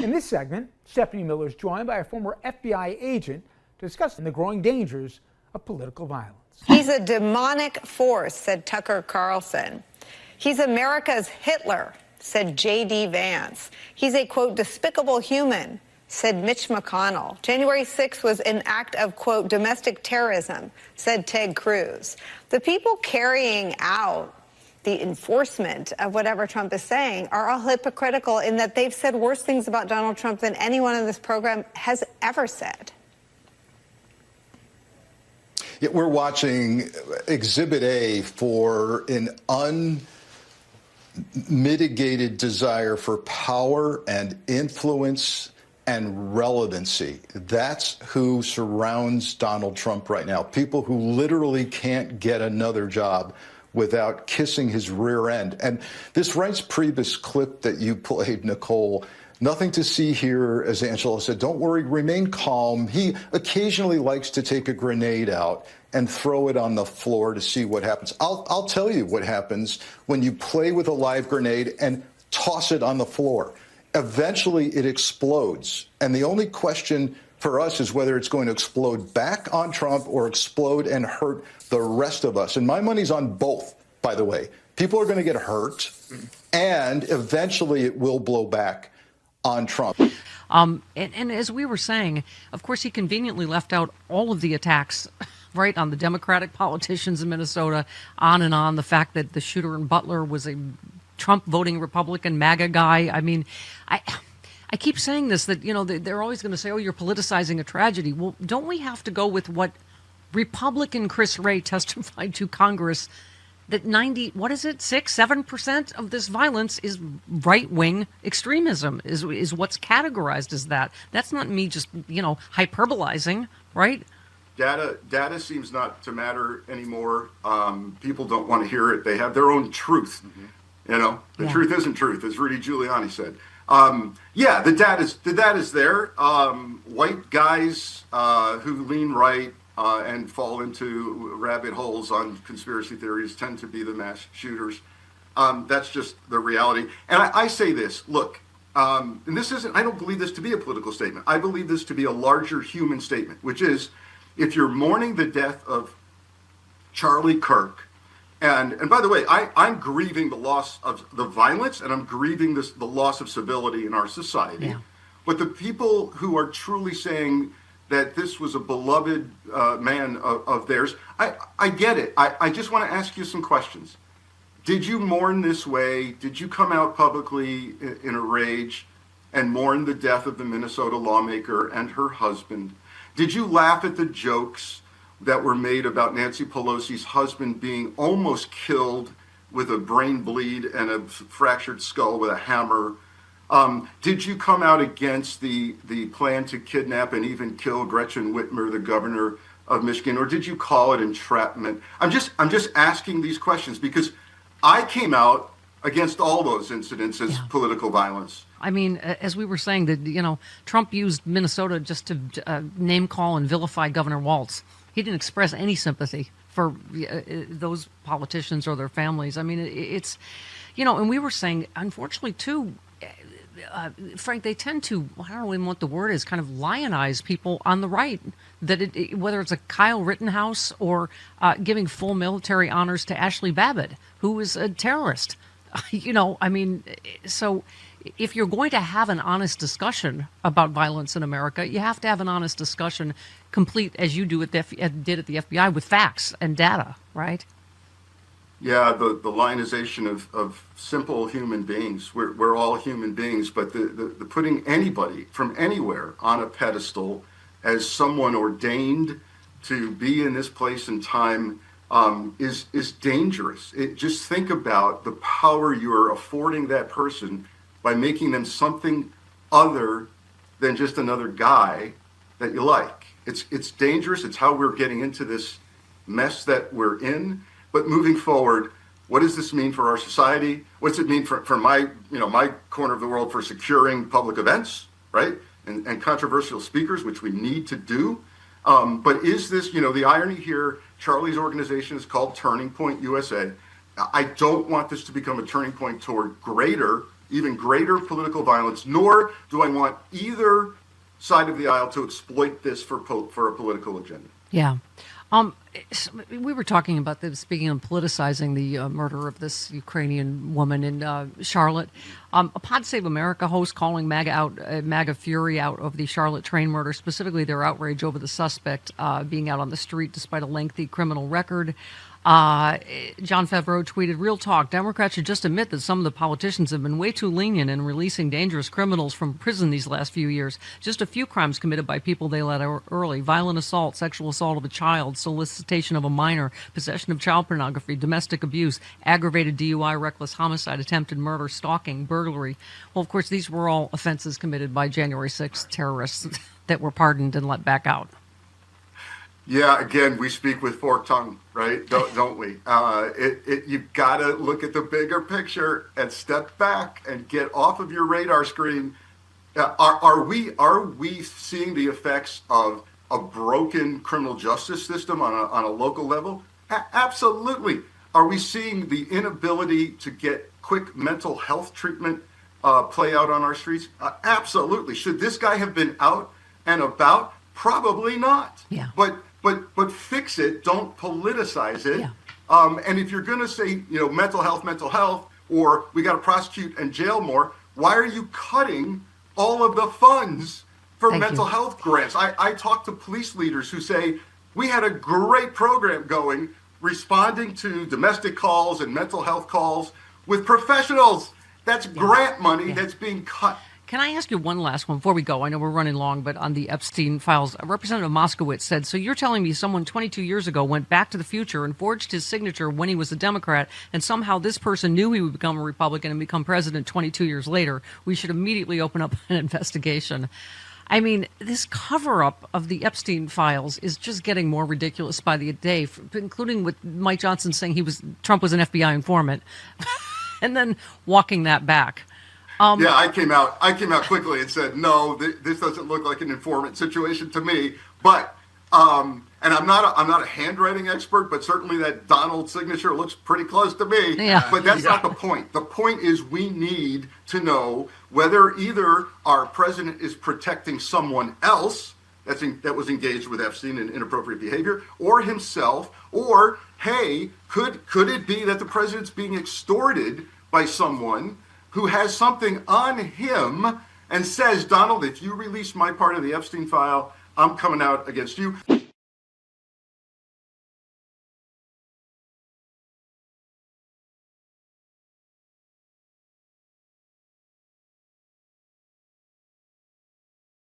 In this segment, Stephanie Miller is joined by a former FBI agent discussing the growing dangers of political violence. He's a demonic force, said Tucker Carlson. He's America's Hitler, said J.D. Vance. He's a, quote, despicable human, said Mitch McConnell. January 6th was an act of, quote, domestic terrorism, said Ted Cruz. The people carrying out the enforcement of whatever Trump is saying are all hypocritical in that they've said worse things about Donald Trump than anyone in this program has ever said. Yeah, we're watching Exhibit A for an unmitigated desire for power and influence and relevancy. That's who surrounds Donald Trump right now. People who literally can't get another job without kissing his rear end. And this Reince Priebus clip that you played, Nicole, nothing to see here, as Angela said. Don't worry, remain calm. He occasionally likes to take a grenade out and throw it on the floor to see what happens. I'll tell you what happens when you play with a live grenade and toss it on the floor. Eventually it explodes. And the only question for us is whether it's going to explode back on Trump or explode and hurt the rest of us. And my money's on both, by the way. People are going to get hurt, and eventually it will blow back on Trump. And as we were saying, of course, he conveniently left out all of the attacks, right, on the Democratic politicians in Minnesota, on and on. The fact that the shooter in Butler was a Trump voting Republican MAGA guy. I mean, I keep saying this, that, you know, they're always going to say, oh, you're politicizing a tragedy. Well, don't we have to go with what Republican Chris Wray testified to Congress, that 7% of this violence is right-wing extremism, is what's categorized as that. That's not me just, you know, hyperbolizing, right? Data seems not to matter anymore. People don't want to hear it. They have their own truth. Mm-hmm. You know, the truth isn't truth, as Rudy Giuliani said. The data's there. White guys who lean right and fall into rabbit holes on conspiracy theories tend to be the mass shooters. That's just the reality. And I say this, look, and this isn't, I don't believe this to be a political statement. I believe this to be a larger human statement, which is, if you're mourning the death of Charlie Kirk, and by the way, I'm grieving the loss of the violence, and I'm grieving the loss of civility in our society. Yeah. But the people who are truly saying that this was a beloved man of theirs, I get it. I just want to ask you some questions. Did you mourn this way? Did you come out publicly in a rage and mourn the death of the Minnesota lawmaker and her husband? Did you laugh at the jokes that were made about Nancy Pelosi's husband being almost killed with a brain bleed and a fractured skull with a hammer? Did you come out against the plan to kidnap and even kill Gretchen Whitmer, the governor of Michigan, or did you call it entrapment? I'm just asking these questions because I came out against all those incidents as political violence. I mean, as we were saying, that, you know, Trump used Minnesota just to name call and vilify Governor Walz. He didn't express any sympathy for those politicians or their families. I mean, it's, you know, and we were saying, unfortunately, too, Frank, they tend to, I don't even know what the word is, kind of lionize people on the right. That whether it's a Kyle Rittenhouse or giving full military honors to Ashley Babbitt, who is a terrorist. You know, I mean, so if you're going to have an honest discussion about violence in America, you have to have an honest discussion, complete as you did at the FBI, with facts and data, right? Yeah, the lionization of simple human beings. We're all human beings, but the putting anybody from anywhere on a pedestal as someone ordained to be in this place and time is dangerous. Just think about the power you are affording that person by making them something other than just another guy that you like. It's dangerous. It's how we're getting into this mess that we're in. But moving forward, what does this mean for our society? What does it mean for my corner of the world for securing public events, right? And controversial speakers, which we need to do. But is this, the irony here, Charlie's organization is called Turning Point USA. I don't want this to become a turning point toward greater even greater political violence, nor do I want either side of the aisle to exploit this for a political agenda. Yeah. We were talking about this, speaking of politicizing the murder of this Ukrainian woman in Charlotte. A Pod Save America host calling MAGA Fury out of the Charlotte train murder, specifically their outrage over the suspect being out on the street despite a lengthy criminal record. John Favreau tweeted, "Real talk, Democrats should just admit that some of the politicians have been way too lenient in releasing dangerous criminals from prison these last few years. Just a few crimes committed by people they let out early: violent assault, sexual assault of a child, solicitation of a minor, possession of child pornography, domestic abuse, aggravated DUI, reckless homicide, attempted murder, stalking, burglary." Well, of course, these were all offenses committed by January 6th terrorists that were pardoned and let back out. Yeah, again, we speak with forked tongue, right? Don't we? You've got to look at the bigger picture and step back and get off of your radar screen. Are we seeing the effects of a broken criminal justice system on a local level? Absolutely. Are we seeing the inability to get quick mental health treatment play out on our streets? Absolutely. Should this guy have been out and about? Probably not. Yeah. But fix it. Don't politicize it. Yeah. And if you're going to say, mental health, or we got to prosecute and jail more, why are you cutting all of the funds for mental health grants? I talk to police leaders who say, we had a great program going, responding to domestic calls and mental health calls with professionals. That's grant money that's being cut. Can I ask you one last one before we go? I know we're running long, but on the Epstein files, Representative Moskowitz said, "So you're telling me someone 22 years ago went back to the future and forged his signature when he was a Democrat, and somehow this person knew he would become a Republican and become president 22 years later. We should immediately open up an investigation." I mean, this cover-up of the Epstein files is just getting more ridiculous by the day, including with Mike Johnson saying Trump was an FBI informant, and then walking that back. Yeah, I came out quickly and said, no, this doesn't look like an informant situation to me. But and I'm not a handwriting expert, but certainly that Donald signature looks pretty close to me. Yeah. But that's not the point. The point is we need to know whether either our president is protecting someone else that was engaged with Epstein in inappropriate behavior, or himself, or hey, could it be that the president's being extorted by someone who has something on him and says, Donald, if you release my part of the Epstein file, I'm coming out against you.